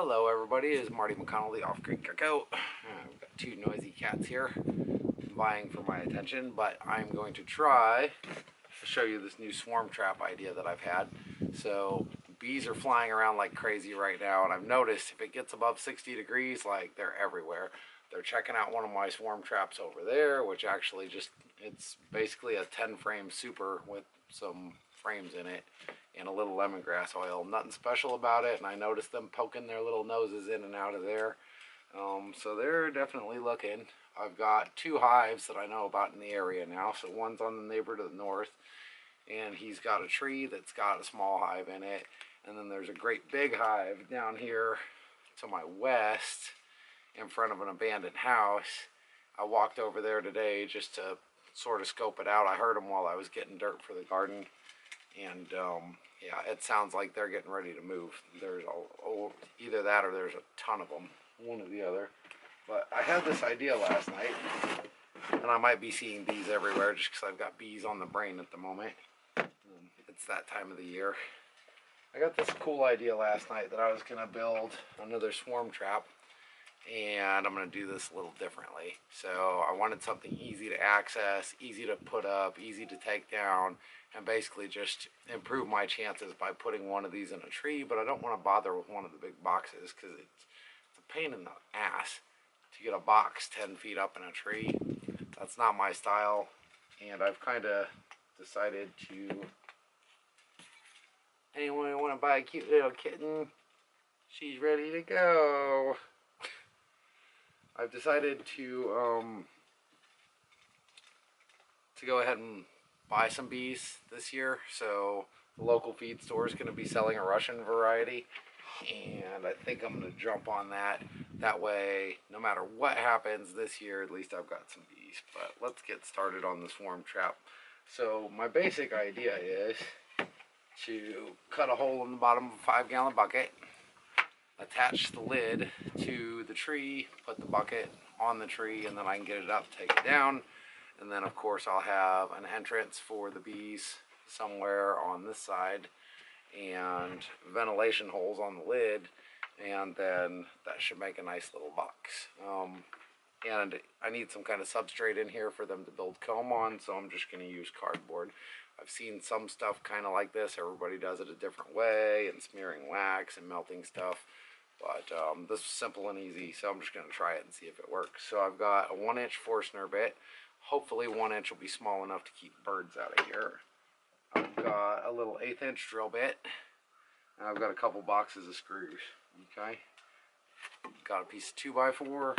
Hello everybody, it is Marty McConnell, the Off-Grid Cookout. I've got two noisy cats here vying for my attention, but I'm going to try to show you this new swarm trap idea that I've had. So bees are flying around like crazy right now, and I've noticed if it gets above 60 degrees, like they're everywhere. They're checking out one of my swarm traps over there, which actually it's basically a 10 frame super with some frames in it and a little lemongrass oil. Nothing special about it, and I noticed them poking their little noses in and out of there. So they're definitely looking. I've got two hives that I know about in the area now. So one's on the neighbor to the north, and he's got a tree that's got a small hive in it. And then there's a great big hive down here to my west in front of an abandoned house. I walked over there today just to sort of scope it out. I heard them while I was getting dirt for the garden, and yeah, it sounds like they're getting ready to move. There's either that or there's a ton of them, one or the other. But I had this idea last night, and I might be seeing bees everywhere just because I've got bees on the brain at the moment. It's that time of the year. I got this cool idea last night that I was going to build another swarm trap, and I'm going to do this a little differently. So I wanted something easy to access, easy to put up, easy to take down, and basically just improve my chances by putting one of these in a tree. But I don't want to bother with one of the big boxes because it's a pain in the ass to get a box 10 feet up in a tree. That's not my style, and I've kind of decided to... Anyone want to buy a cute little kitten? She's ready to go. I've decided to go ahead and buy some bees this year. So the local feed store is going to be selling a Russian variety, and I think I'm going to jump on that. That way, no matter what happens this year, at least I've got some bees. But let's get started on the swarm trap. So my basic idea is to cut a hole in the bottom of a 5-gallon bucket, attach the lid to the tree, put the bucket on the tree, and then I can get it up, take it down, and then of course I'll have an entrance for the bees somewhere on this side and ventilation holes on the lid, and then that should make a nice little box. And I need some kind of substrate in here for them to build comb on, so I'm just going to use cardboard. I've seen some stuff kind of like this. Everybody does it a different way, and smearing wax and melting stuff. But this is simple and easy, so I'm just going to try it and see if it works. So I've got a 1-inch Forstner bit. Hopefully 1 inch will be small enough to keep birds out of here. I've got a little 1/8 inch drill bit. And I've got a couple boxes of screws. Okay. Got a piece of 2x4.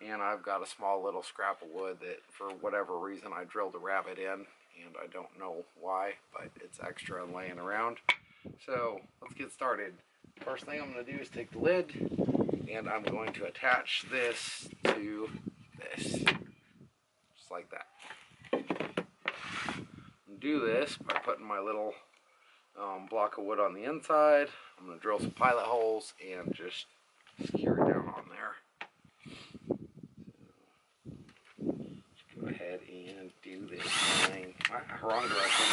And I've got a small little scrap of wood that, for whatever reason, I drilled a rabbit in. And I don't know why, but it's extra and laying around. So let's get started. First thing I'm going to do is take the lid, and I'm going to attach this to this, just like that. And do this by putting my little block of wood on the inside. I'm going to drill some pilot holes and just secure it down on there. Go ahead and do this thing. Wrong direction.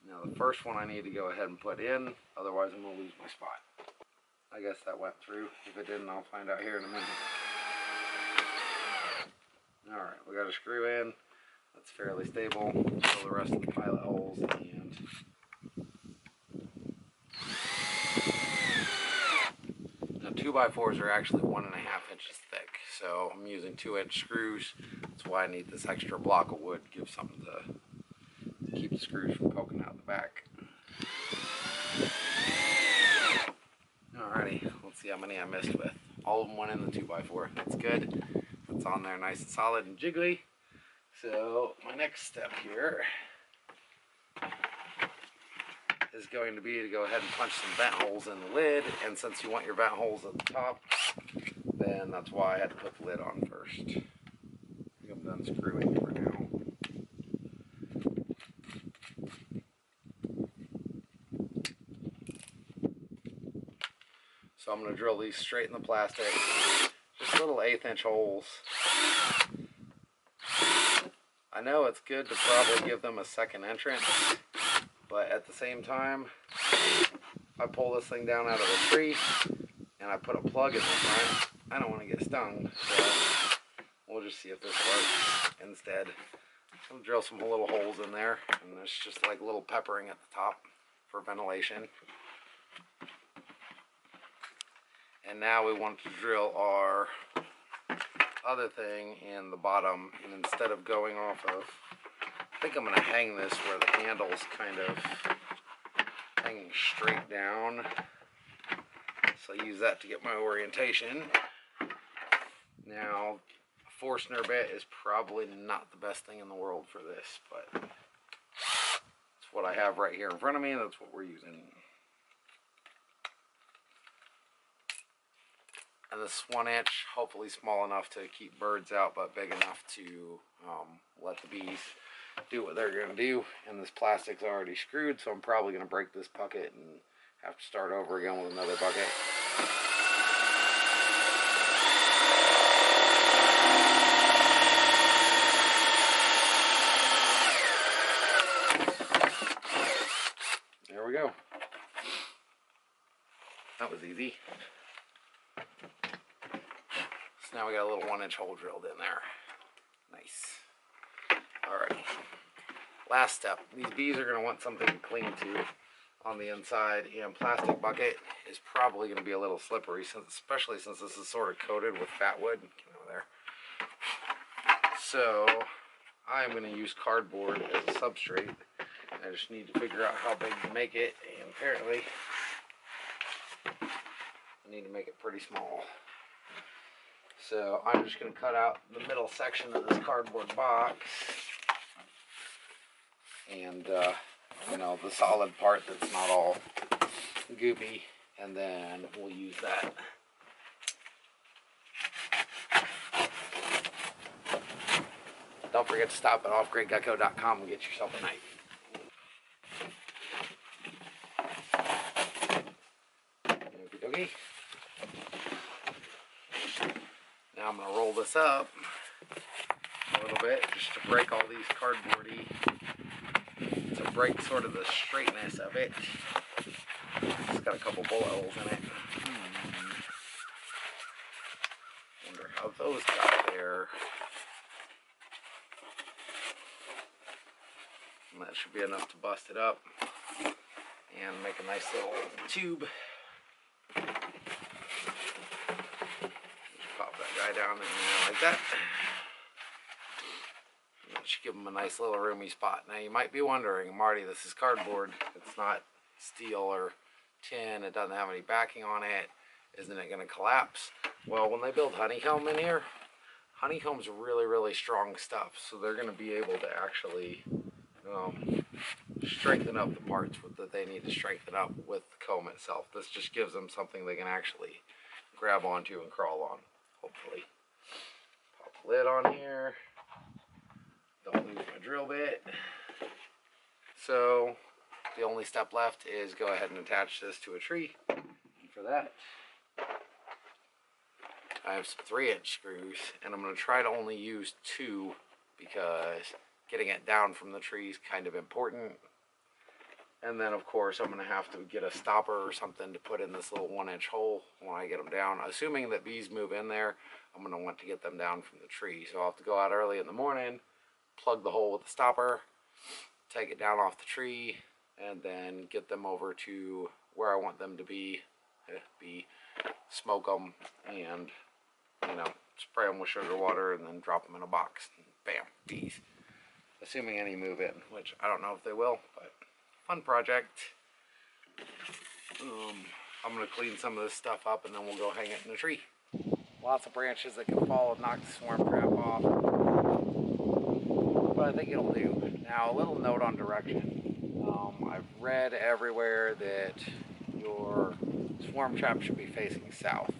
Now the first one I need to go ahead and put in, otherwise I'm going to lose my spot. I guess that went through. If it didn't, I'll find out here in a minute. Alright, we got a screw in. That's fairly stable. Fill the rest of the pilot holes, and now 2x4s are actually 1.5 inches thick, so I'm using 2-inch screws. That's why I need this extra block of wood. Give something to keep the screws from poking out the back. Alrighty, let's see how many I missed with. All of them went in the 2x4. That's good. That's on there nice and solid and jiggly. So my next step here is going to be to go ahead and punch some vent holes in the lid, and since you want your vent holes at the top, then that's why I had to put the lid on first. I think I'm done screwing for now. So I'm going to drill these straight in the plastic, just little 1/8 inch holes. I know it's good to probably give them a second entrance, but at the same time, I pull this thing down out of the tree and I put a plug in the front, I don't want to get stung, so we'll just see if this works instead. I'll drill some little holes in there, and there's just like little peppering at the top for ventilation. And now we want to drill our other thing in the bottom, and instead of going off of, I think I'm going to hang this where the handle's kind of hanging straight down. So I use that to get my orientation. Now, a Forstner bit is probably not the best thing in the world for this, but it's what I have right here in front of me, and that's what we're using. And this 1 inch, hopefully small enough to keep birds out, but big enough to let the bees do what they're going to do. And this plastic's already screwed, so I'm probably going to break this bucket and have to start over again with another bucket. There we go. That was easy. So now we got a little 1 inch hole drilled in there. Nice. Alrighty. Last step. These bees are going to want something to cling to on the inside, and plastic bucket is probably going to be a little slippery, especially since this is sort of coated with fat wood. Get over there. So I'm going to use cardboard as a substrate. I just need to figure out how big to make it, and apparently I need to make it pretty small. So I'm just going to cut out the middle section of this cardboard box, and you know, the solid part that's not all goopy, and then we'll use that. Don't forget to stop at offgridgecko.com and get yourself a knife. Okay. Now I'm going to roll this up a little bit just to break all these cardboardy, to break sort of the straightness of it. It's got a couple bullet holes in it. Wonder how those got there. And that should be enough to bust it up and make a nice little tube. Down in there like that. That should give them a nice little roomy spot. Now you might be wondering, Marty, this is cardboard. It's not steel or tin. It doesn't have any backing on it. Isn't it going to collapse? Well, when they build honeycomb in here, honeycomb's really, really strong stuff. So they're going to be able to actually strengthen up the parts that they need to strengthen up with the comb itself. This just gives them something they can actually grab onto and crawl on. Hopefully. Pop the lid on here. Don't lose my drill bit. So the only step left is go ahead and attach this to a tree. And for that, I have some 3-inch screws, and I'm going to try to only use 2 because getting it down from the tree is kind of important. And then, of course, I'm going to have to get a stopper or something to put in this little 1-inch hole when I get them down. Assuming that bees move in there, I'm going to want to get them down from the tree. So I'll have to go out early in the morning, plug the hole with the stopper, take it down off the tree, and then get them over to where I want them to be, smoke them, and, you know, spray them with sugar water, and then drop them in a box. And bam, bees. Assuming any move in, which I don't know if they will, but fun project. I'm going to clean some of this stuff up, and then we'll go hang it in the tree. Lots of branches that can fall and knock the swarm trap off, but I think it'll do. Now, a little note on direction. I've read everywhere that your swarm trap should be facing south,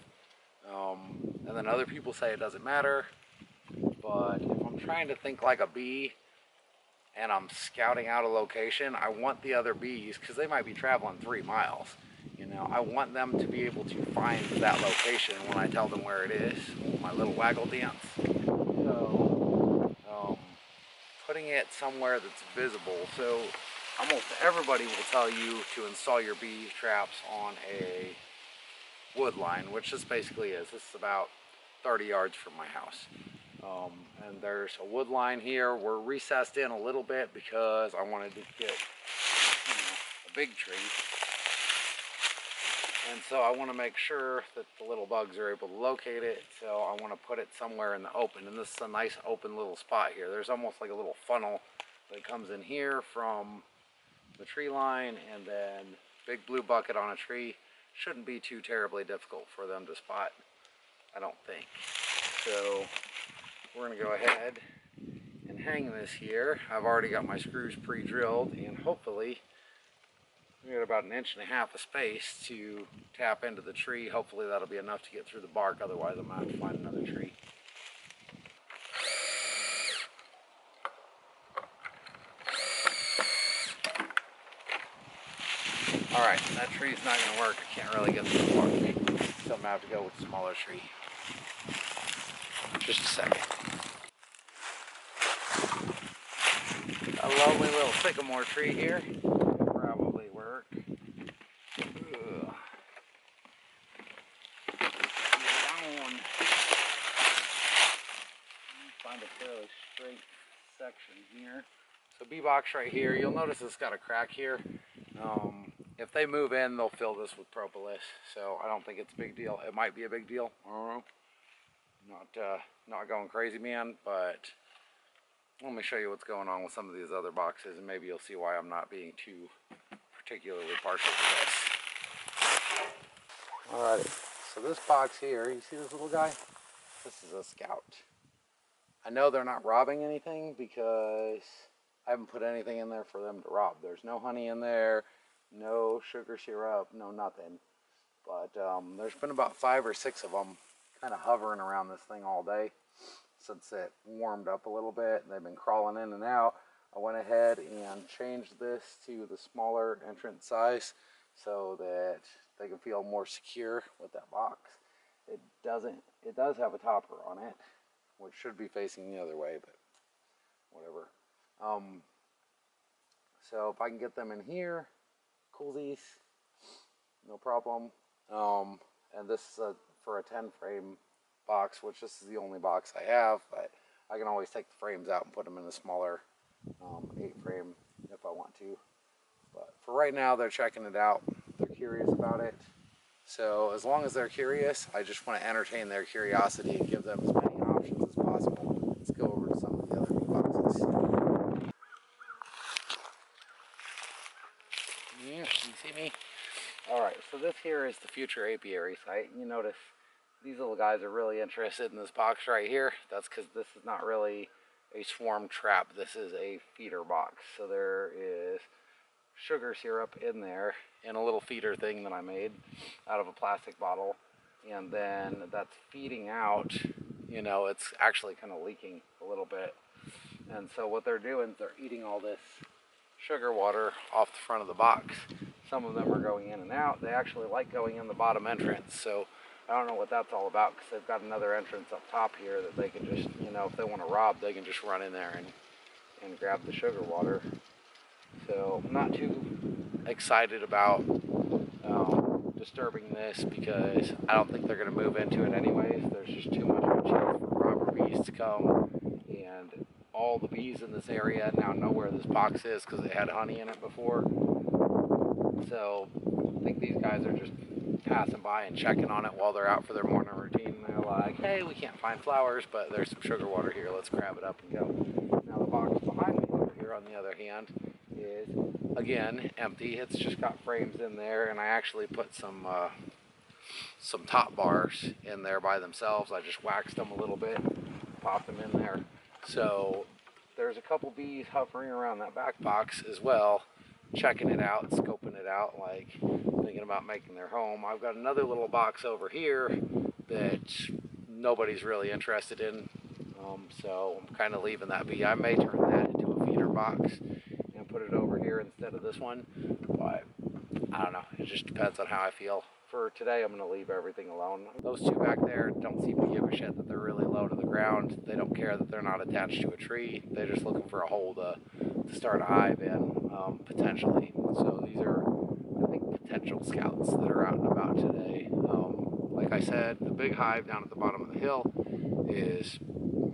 and then other people say it doesn't matter, but if I'm trying to think like a bee and I'm scouting out a location, I want the other bees, because they might be traveling 3 miles, you know, I want them to be able to find that location when I tell them where it is, my little waggle dance. So, putting it somewhere that's visible. So Almost everybody will tell you to install your bee traps on a wood line, which this basically is. This is about 30 yards from my house. And there's a wood line here. We're recessed in a little bit because I wanted to get a big tree. And so I want to make sure that the little bugs are able to locate it. So I want to put it somewhere in the open. And this is a nice open little spot here. There's almost like a little funnel that comes in here from the tree line, and then big blue bucket on a tree. Shouldn't be too terribly difficult for them to spot, I don't think. So we're going to go ahead and hang this here. I've already got my screws pre-drilled, and hopefully we got about 1.5 inches of space to tap into the tree. Hopefully that'll be enough to get through the bark, otherwise I'm going to have to find another tree. Alright, that tree's not going to work. I can't really get through the bark. So I'm going to have to go with a smaller tree. Just a second. A lovely little sycamore tree here. Probably work. Ugh. Down. Find a fairly straight section here. So bee box right here. You'll notice it's got a crack here. If they move in, they'll fill this with propolis. So I don't think it's a big deal. It might be a big deal. I don't know. Not going crazy, man, but let me show you what's going on with some of these other boxes, and maybe you'll see why I'm not being too particularly partial to this. Alrighty, so this box here, you see this little guy? This is a scout. I know they're not robbing anything because I haven't put anything in there for them to rob. There's no honey in there, no sugar syrup, no nothing. But there's been about 5 or 6 of them kind of hovering around this thing all day since it warmed up a little bit. They've been crawling in and out. I went ahead and changed this to the smaller entrance size so that they can feel more secure with that box. It does have a topper on it, which should be facing the other way, but whatever. So if I can get them in here, coolsies, no problem. And this is for a 10 frame box, which this is the only box I have, but I can always take the frames out and put them in a smaller 8 frame if I want to. But for right now, they're checking it out. They're curious about it. So as long as they're curious, I just want to entertain their curiosity and give them as many options as possible. Let's go over to some of the other bee boxes. Yeah, can you see me? Alright, so this here is the future apiary site. You notice these little guys are really interested in this box right here. That's because this is not really a swarm trap. This is a feeder box. So there is sugar syrup in there in a little feeder thing that I made out of a plastic bottle. And then that's feeding out, you know, it's actually kind of leaking a little bit. And so what they're doing is they're eating all this sugar water off the front of the box. Some of them are going in and out. They actually like going in the bottom entrance. So I don't know what that's all about, because they've got another entrance up top here that they can just, you know, if they want to rob, they can just run in there and grab the sugar water. So I'm not too excited about disturbing this because I don't think they're going to move into it anyways. There's just too much of a chance for robber bees to come, and all the bees in this area now know where this box is because they had honey in it before. So I think these guys are just passing by and checking on it while they're out for their morning routine. They're like, hey, we can't find flowers, but there's some sugar water here. Let's grab it up and go. Now the box behind me over here, on the other hand, is again empty. It's just got frames in there, and I actually put some top bars in there by themselves. I just waxed them a little bit, popped them in there. So there's a couple bees hovering around that back box as well, checking it out, scoping it out, like thinking about making their home. I've got another little box over here that nobody's really interested in, so I'm kind of leaving that be. I may turn that into a feeder box and put it over here instead of this one, but I don't know. It just depends on how I feel. For today, I'm going to leave everything alone. Those two back there don't seem to give a shit that they're really low to the ground. They don't care that they're not attached to a tree. They're just looking for a hole to start a hive in, potentially. So these are, I think, potential scouts that are out and about today. Like I said, the big hive down at the bottom of the hill is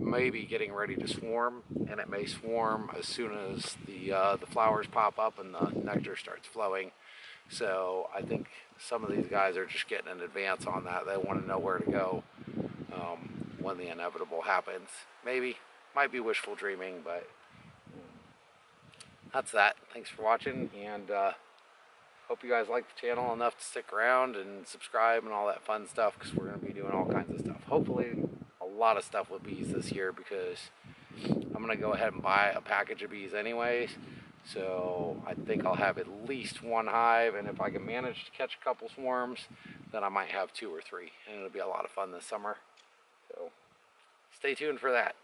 maybe getting ready to swarm, and it may swarm as soon as the flowers pop up and the nectar starts flowing. So I think some of these guys are just getting in advance on that. They want to know where to go when the inevitable happens. Maybe, might be wishful dreaming, but that's that. Thanks for watching, and hope you guys like the channel enough to stick around and subscribe and all that fun stuff, because we're going to be doing all kinds of stuff. Hopefully a lot of stuff with bees this year, because I'm going to go ahead and buy a package of bees anyways. So I think I'll have at least one hive, and if I can manage to catch a couple swarms, then I might have 2 or 3, and it'll be a lot of fun this summer. So stay tuned for that.